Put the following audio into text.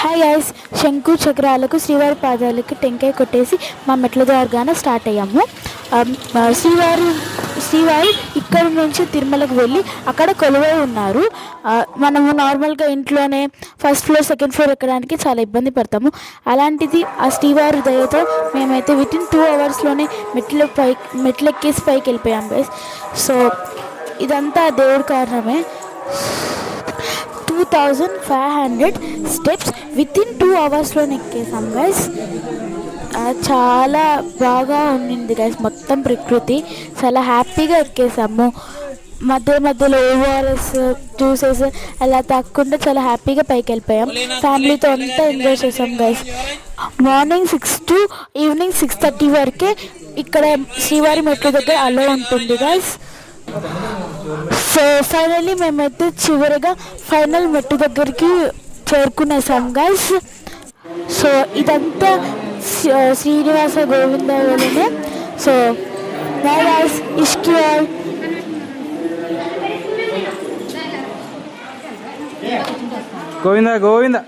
Hi guys, శంకు చక్రాలకు శ్రీవారి పాదాలకు టెంకాయ కొట్టేసి మా మెట్ల ద్వారాన స్టార్ట్ అయ్యాము. శ్రీవారి ఇక్కడి నుంచి తిరుమలకు వెళ్ళి అక్కడ కొలువై ఉన్నారు. మనము నార్మల్గా ఇంట్లోనే ఫస్ట్ ఫ్లోర్ సెకండ్ ఫ్లోర్ ఎక్కడానికి చాలా ఇబ్బంది పడతాము. అలాంటిది ఆ శ్రీవారి దయతో మేమైతే వితిన్ 2 అవర్స్లోనే మెట్లు ఎక్కేసి పైకి వెళ్ళిపోయాం గైస్. సో ఇదంతా దేవుడి కారణమే. 2500 స్టెప్స్ వితిన్ 2 అవర్స్లో ఎక్కేసాం గైస్. చాలా బాగా ఉండింది గైస్. మొత్తం ప్రకృతి చాలా హ్యాపీగా ఎక్కేసాము. మధ్యలో ఓఆర్ఎస్ జ్యూసెస్ అలా తాకుండా చాలా హ్యాపీగా పైకి వెళ్ళిపోయాం. ఫ్యామిలీతో అంతా ఎంజాయ్ చేసాం గైస్. మార్నింగ్ 6 to ఈవినింగ్ 6:30 వరకే ఇక్కడ శ్రీవారి మెట్ల దగ్గర అలో ఉంటుంది గైస్. సో ఫైనల్లీ మేమైతే చివరిగా ఫైనల్ మెట్టు దగ్గరికి చేరుకునేసాం గైస్. సో ఇదంతా శ్రీనివాస గోవింద వల్లనే. సో బై గైస్, ఇష్కి ఆల్. గోవింద గోవింద.